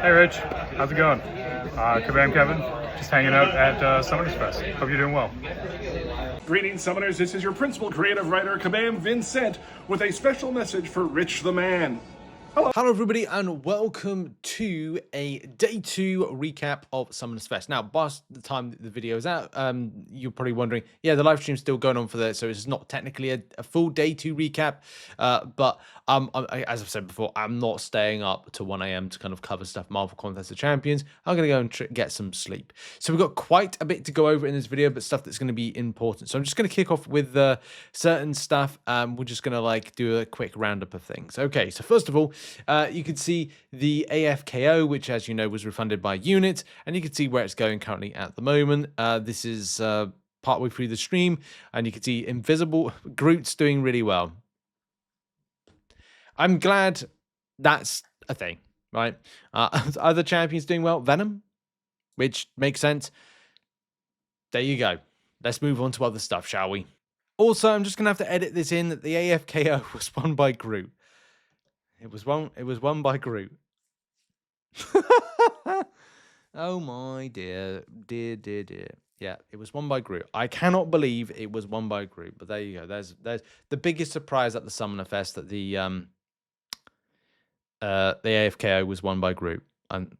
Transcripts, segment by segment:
Hey Rich, how's it going? Kabam Kevin, just hanging out at Summoners Fest. Hope you're doing well. Greetings, Summoners. This is your principal creative writer, Kabam Vincent, with a special message for RichTheMan. Hello everybody and welcome to a day 2 recap of Summoners Fest. Now, by the time the video is out, you're probably wondering, yeah, the live stream's still going on for that, so it's not technically a full day 2 recap, but as I've said before, I'm not staying up to 1 AM to kind of cover stuff Marvel Contest of Champions. I'm going to go and get some sleep. So we've got quite a bit to go over in this video, but stuff that's going to be important. So I'm just going to kick off with certain stuff. We're just going to do a quick roundup of things. Okay, so first of all, you can see the AFKO, which, as you know, was refunded by unit, and you can see where it's going currently at the moment. This is partway through the stream, and you can see Invisible Groot's doing really well. I'm glad that's a thing, right? Other champions doing well. Venom, which makes sense. There you go. Let's move on to other stuff, shall we? Also, I'm just going to have to edit this in that the AFKO was won by Groot. It was won by Groot. Oh my dear. Yeah, it was won by Groot. I cannot believe it was won by Groot, but there you go. There's the biggest surprise at the Summoner Fest, that the AFKO was won by Groot. And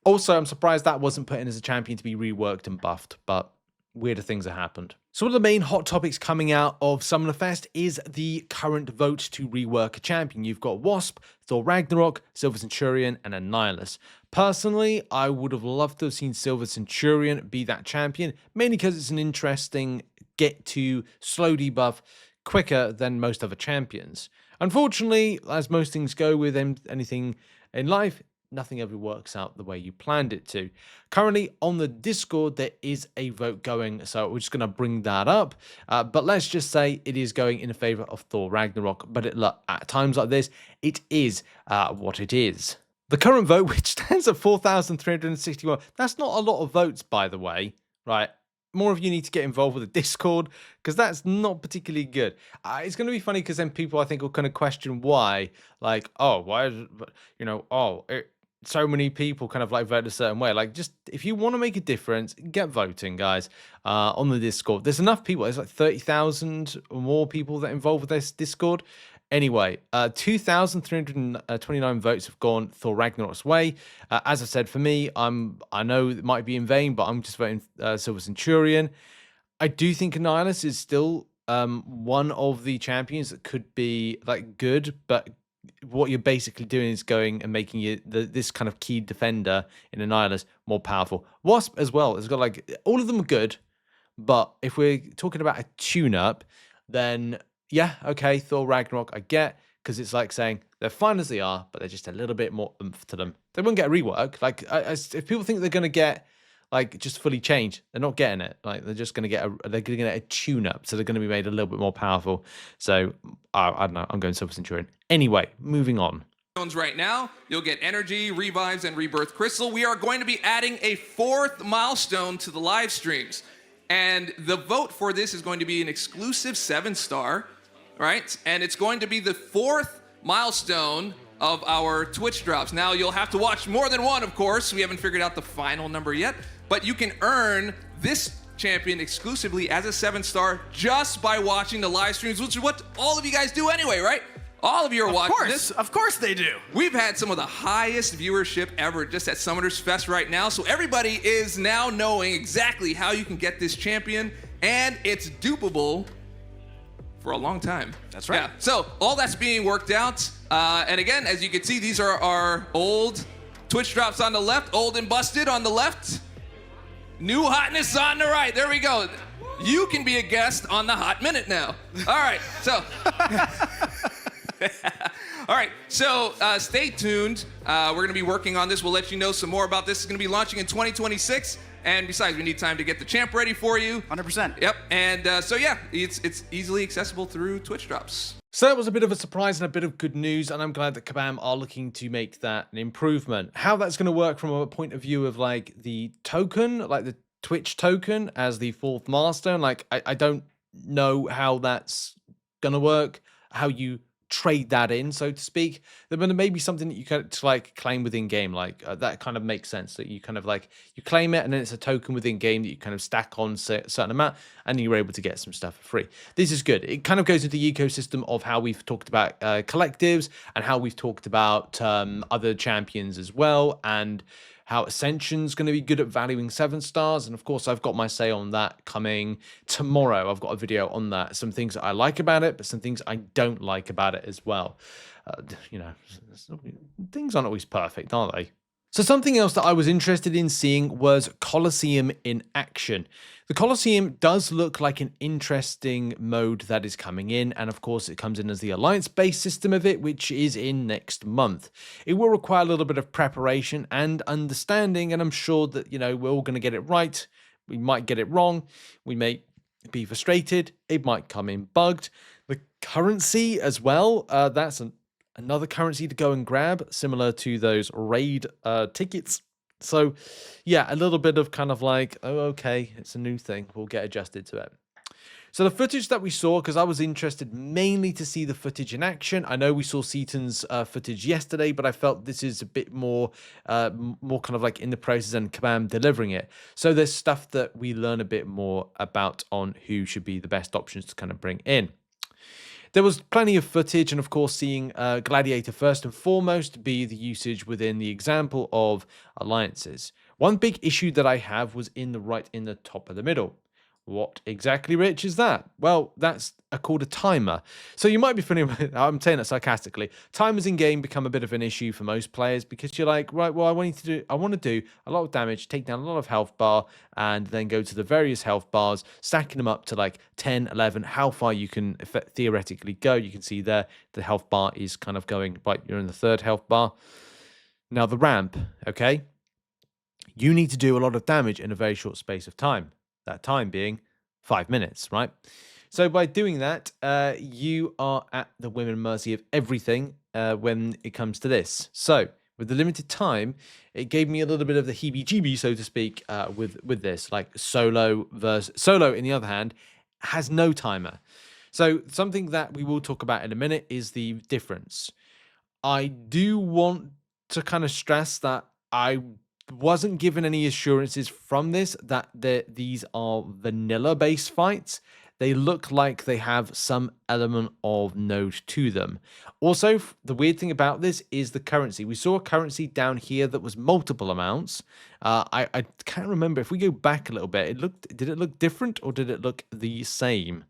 also, I'm surprised that wasn't put in as a champion to be reworked and buffed, but weirder things have happened. So one of the main hot topics coming out of Summoner Fest is the current vote to rework a champion. You've got Wasp, Thor Ragnarok, Silver Centurion, and Annihilus. Personally, I would have loved to have seen Silver Centurion be that champion, mainly because it's an interesting get to slow debuff quicker than most other champions. Unfortunately, as most things go with anything in life, nothing ever works out the way you planned it to. Currently on the Discord, there is a vote going, so we're just going to bring that up. But let's just say it is going in favor of Thor Ragnarok. But at times like this, it is what it is. The current vote, which stands at 4,361, that's not a lot of votes, by the way, right? More of you need to get involved with the Discord, because that's not particularly good. It's going to be funny because then people, I think, will kind of question why. Like, oh, why, so many people kind of vote a certain way. Just if you want to make a difference, get voting, guys, on the Discord. There's enough people. There's 30,000 or more people that are involved with this Discord. Anyway, 2,329 votes have gone Thor Ragnarok's way. As I said, for me, I know it might be in vain, but I'm just voting Silver Centurion. I do think Annihilus is still one of the champions that could be good, but what you're basically doing is going and making this kind of key defender in Annihilus more powerful. Wasp as well has got all of them are good, but if we're talking about a tune-up, then yeah, okay, Thor Ragnarok I get, because it's like saying they're fine as they are, but they're just a little bit more oomph to them. They won't get a rework. If people think they're going to get just fully changed, they're not getting it. They're just going to get a tune-up, so they're going to be made a little bit more powerful. So I don't know. I'm going Silver Centurion. Anyway, moving on. Right now, you'll get energy, revives, and rebirth crystal. We are going to be adding a 4th milestone to the live streams, and the vote for this is going to be an exclusive 7-star, right? And it's going to be the 4th milestone of our Twitch drops. Now, you'll have to watch more than one, of course. We haven't figured out the final number yet, but you can earn this champion exclusively as a 7-star just by watching the live streams, which is what all of you guys do anyway, right? All of you are watching this. Of course they do. We've had some of the highest viewership ever just at Summoners Fest right now, so everybody is now knowing exactly how you can get this champion, and it's dupable for a long time. That's right. Yeah. So all that's being worked out. And again, as you can see, these are our old Twitch drops on the left, old and busted on the left, new hotness on the right. There we go. You can be a guest on the Hot Minute now. All right. So. All right, so stay tuned. We're going to be working on this. We'll let you know some more about this. It's going to be launching in 2026. And besides, we need time to get the champ ready for you. 100%. Yep. And so, yeah, it's easily accessible through Twitch drops. So that was a bit of a surprise and a bit of good news, and I'm glad that Kabam are looking to make that an improvement. How that's going to work from a point of view of the token, the Twitch token as the 4th milestone, I don't know how that's going to work, how you trade that in, so to speak, then maybe something that you can like claim within game, like that kind of makes sense. That you kind of like you claim it, and then it's a token within game that you kind of stack on a certain amount, and you're able to get some stuff for free. This is good. It kind of goes into the ecosystem of how we've talked about collectives and how we've talked about other champions as well, and how Ascension's going to be good at valuing 7 stars. And of course, I've got my say on that coming tomorrow. I've got a video on that. Some things that I like about it, but some things I don't like about it as well. You know, things aren't always perfect, are they? So something else that I was interested in seeing was Coliseum in action. The Coliseum does look like an interesting mode that is coming in, and of course it comes in as the alliance-based system of it, which is in next month. It will require a little bit of preparation and understanding, and I'm sure that, you know, we're all going to get it right. We might get it wrong. We may be frustrated. It might come in bugged. The currency as well, that's another currency to go and grab, similar to those raid tickets. So yeah, a little bit of kind of like, oh, okay, it's a new thing. We'll get adjusted to it. So the footage that we saw, because I was interested mainly to see the footage in action. I know we saw Seaton's footage yesterday, but I felt this is a bit more kind of like in the process and Kabam delivering it. So there's stuff that we learn a bit more about on who should be the best options to kind of bring in. There was plenty of footage, and of course seeing Gladiator first and foremost be the usage within the example of alliances. One big issue that I have was in the top of the middle. What exactly, Rich, is that? Well, that's called a timer. So you might be familiar with it. I'm saying that sarcastically. Timers in game become a bit of an issue for most players because you're like, right, well, I want to do a lot of damage, take down a lot of health bar, and then go to the various health bars, stacking them up to like 10, 11, how far you can theoretically go. You can see there the health bar is kind of going, right, you're in the 3rd health bar. Now the ramp, okay? You need to do a lot of damage in a very short space of time. That time being 5 minutes, right? So by doing that, you are at the whim and mercy of everything when it comes to this. So with the limited time, it gave me a little bit of the heebie-jeebie, so to speak, with this. Like solo, in the other hand, has no timer. So something that we will talk about in a minute is the difference. I do want to kind of stress that I wasn't given any assurances from this that these are vanilla based fights. They look like they have some element of node to them. Also, the weird thing about this is the currency. We saw a currency down here that was multiple amounts. I can't remember. If we go back a little bit, did it look different or did it look the same?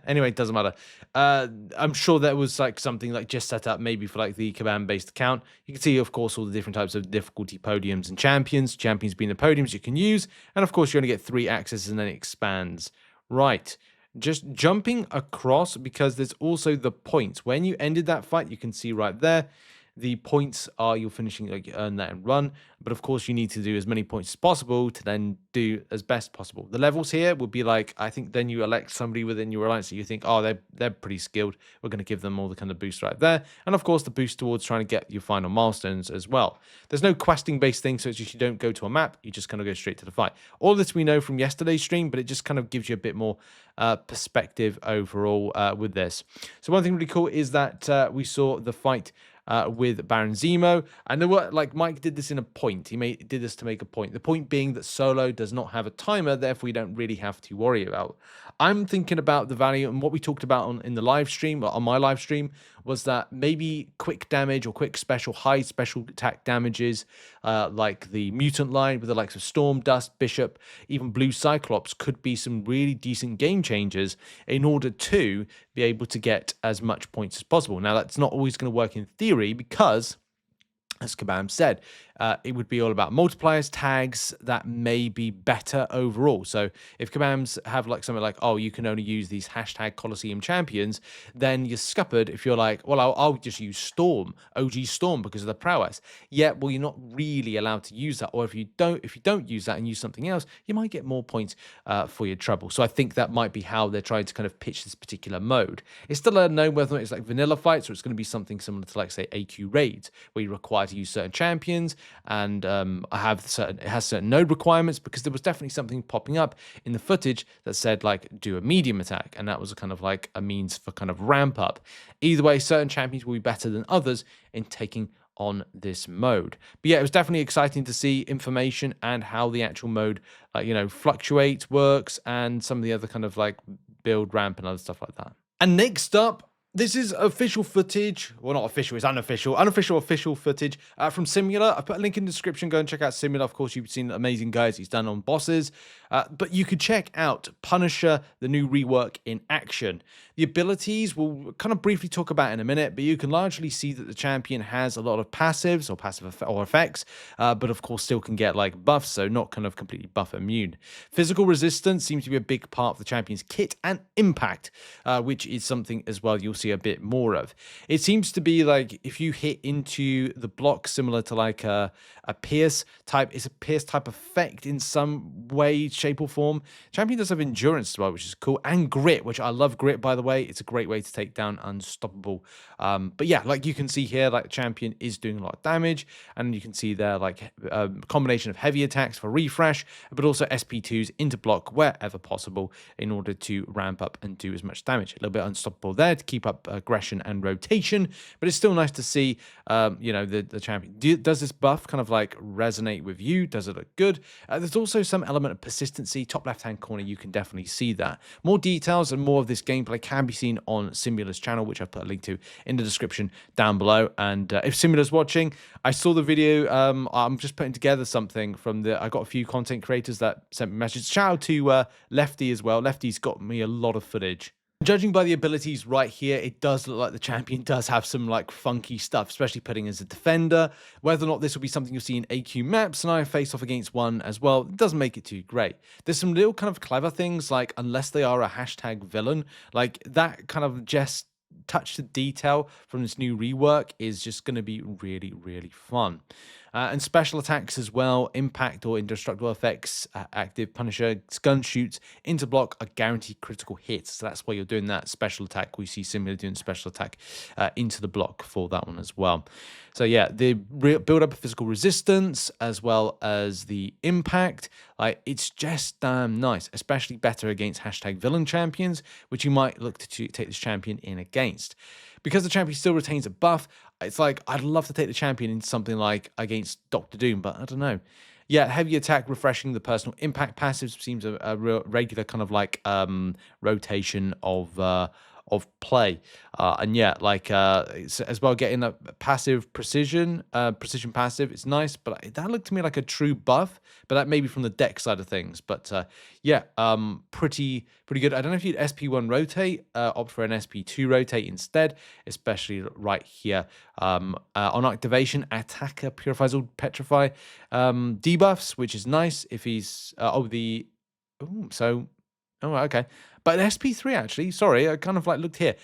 Anyway, it doesn't matter. I'm sure that was like something like just set up maybe for like the Kabam based account. You can see, of course, all the different types of difficulty podiums and champions. Champions being the podiums you can use. And of course, you only get 3 accesses and then it expands. Right. Just jumping across because there's also the points. When you ended that fight, you can see right there. The points are you're finishing, like you earn that and run. But of course, you need to do as many points as possible to then do as best possible. The levels here would be like, I think then you elect somebody within your alliance that you think, oh, they're pretty skilled. We're going to give them all the kind of boost right there. And of course, the boost towards trying to get your final milestones as well. There's no questing based thing, so it's just you don't go to a map. You just kind of go straight to the fight. All this we know from yesterday's stream, but it just kind of gives you a bit more perspective overall with this. So one thing really cool is that we saw the fight with Baron Zemo. I know what, like Mike did this in a point. He did this to make a point. The point being that solo does not have a timer, therefore you don't really have to worry about. I'm thinking about the value and what we talked about in the live stream, or on my live stream, was that maybe quick damage or quick special, high special attack damages, like the mutant line with the likes of Storm, Dust, Bishop, even Blue Cyclops could be some really decent game changers in order to be able to get as much points as possible. Now, that's not always going to work in theory because, as Kabam said, it would be all about multipliers, tags that may be better overall. So if Kabams have like something like, oh, you can only use these hashtag Coliseum champions, then you're scuppered if you're like, well, I'll just use Storm, OG Storm because of the prowess. Yeah, well, you're not really allowed to use that. Or if you don't use that and use something else, you might get more points for your trouble. So I think that might be how they're trying to kind of pitch this particular mode. It's still unknown whether it's like vanilla fights or it's going to be something similar to like, say, AQ raids, where you're required to use certain champions, and it has certain node requirements, because there was definitely something popping up in the footage that said like do a medium attack, and that was a kind of like a means for kind of ramp up. Either way, certain champions will be better than others in taking on this mode. But yeah, it was definitely exciting to see information and how the actual mode, fluctuates, works, and some of the other kind of like build ramp and other stuff like that. And next up, this is official footage. Well, not official, it's unofficial. Official footage from Simula. I've put a link in the description. Go and check out Simula. Of course, you've seen amazing guys he's done on bosses. But you could check out Punisher, the new rework in action. The abilities we'll kind of briefly talk about in a minute, but you can largely see that the champion has a lot of passives or effects, but of course still can get like buffs, so not kind of completely buff immune. Physical resistance seems to be a big part of the champion's kit, and impact, which is something as well you'll see a bit more of. It seems to be like if you hit into the block, similar to like a pierce type, it's a pierce type effect in some way, shape or form. Champion does have endurance as well, which is cool, and grit, which I love grit, by the way. It's a great way to take down unstoppable. But yeah, like you can see here, like champion is doing a lot of damage, and you can see there like a combination of heavy attacks for refresh, but also SP2s into block wherever possible in order to ramp up and do as much damage. A little bit unstoppable there to keep up aggression and rotation, but it's still nice to see the champion. Does this buff kind of like resonate with you? Does it look good? There's also some element of persistency. Top left hand corner, you can definitely see that. More details and more of this gameplay can be seen on Simula's channel, which I've put a link to in the description down below. And if Simula's watching, I saw the video. I'm just putting together something from I got a few content creators that sent me messages. Shout out to Lefty as well. Lefty's got me a lot of footage. Judging by the abilities right here, it does look like the champion does have some like funky stuff, especially putting as a defender. Whether or not this will be something you'll see in AQ maps, and I face off against one as well, it doesn't make it too great. There's some little kind of clever things, like unless they are a hashtag villain, like that kind of just touch to detail from this new rework is just going to be really, really fun. And special attacks as well, impact or indestructible effects, active Punisher, gun shoots into block are guaranteed critical hits. So that's why you're doing that special attack. We see similar doing special attack into the block for that one as well. So yeah, the build up of physical resistance as well as the impact, like it's just damn nice, especially better against hashtag villain champions, which you might look to take this champion in against. Because the champion still retains a buff, it's like I'd love to take the champion in something like against Dr. Doom, but I don't know. Yeah, heavy attack, refreshing the personal impact passive seems a real regular kind of like rotation of play, and yeah, like as well, getting a passive precision passive, it's nice, but that looked to me like a true buff, but that may be from the deck side of things. But yeah, pretty good. I don't know if you'd SP1 rotate, opt for an SP2 rotate instead, especially right here. On activation, attacker purifies all petrify debuffs, which is nice if he's okay. But an SP3 actually, sorry, I kind of like looked here.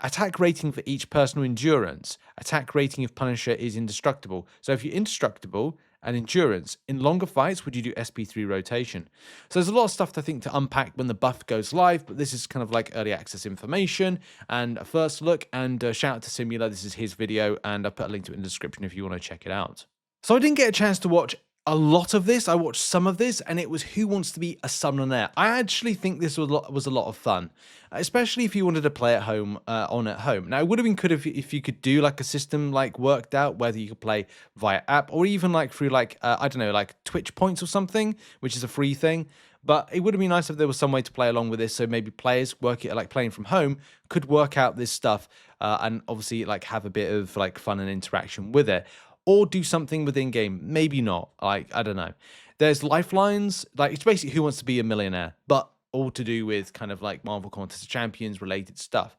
Attack rating for each personal endurance. Attack rating of Punisher is indestructible. So if you're indestructible and endurance, in longer fights, would you do SP3 rotation? So there's a lot of stuff to think to unpack when the buff goes live, but this is kind of like early access information and a first look. And shout out to Simula, this is his video, and I'll put a link to it in the description if you want to check it out. So I didn't get a chance to watch a lot of this. I watched some of this, and it was Who Wants to Be a Summonaire. I actually think this was a lot of fun, especially if you wanted to play at home, at home. Now, it would have been good if you could do like a system like worked out, whether you could play via app or even like through like, I don't know, like Twitch points or something, which is a free thing. But it would have been nice if there was some way to play along with this, so maybe players like playing from home could work out this stuff and obviously like have a bit of like fun and interaction with it. Or do something within game, maybe not. Like, I don't know. There's lifelines, like it's basically Who Wants to Be a Millionaire, but all to do with kind of like Marvel Contest of Champions related stuff.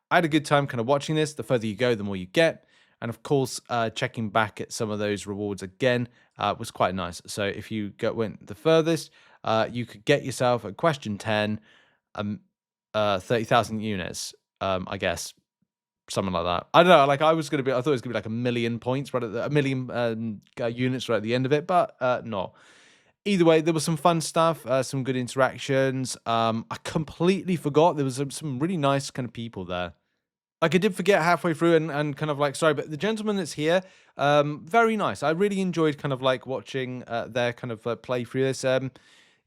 I had a good time kind of watching this. The further you go, the more you get. And of course, checking back at some of those rewards again was quite nice. So if you went the furthest, you could get yourself at question 10, 30,000 units, I guess. Something like that. I don't know. Like I thought it was gonna be like 1 million points, right at 1 million units right at the end of it, but no. Either way, there was some fun stuff, some good interactions. I completely forgot there was some really nice kind of people there. Like I did forget halfway through and kind of like, sorry, but the gentleman that's here, very nice. I really enjoyed kind of like watching their kind of play through this.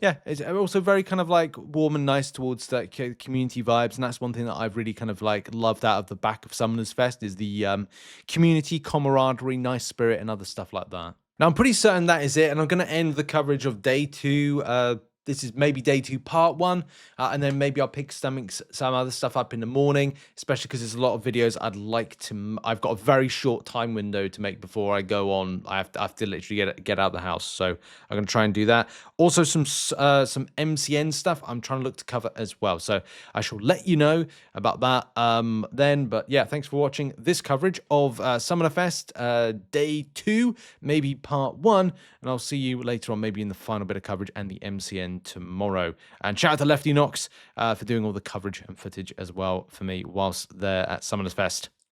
Yeah, it's also very kind of like warm and nice towards the community vibes, and that's one thing that I've really kind of like loved out of the back of Summoners Fest is the community camaraderie, nice spirit, and other stuff like that. Now I'm pretty certain that is it, and I'm going to end the coverage of day 2. This is maybe day 2 part 1, and then maybe I'll pick some other stuff up in the morning, especially because there's a lot of videos I'd like to. I've got a very short time window to make before I go on. I have to literally get out of the house, so I'm going to try and do that. Also, some MCN stuff I'm trying to look to cover as well, so I shall let you know about that then. But yeah, thanks for watching this coverage of Summoner Fest day 2, maybe part 1, and I'll see you later on, maybe in the final bit of coverage and the MCN tomorrow. And shout out to Lefty Knox for doing all the coverage and footage as well for me whilst there at Summoners Fest.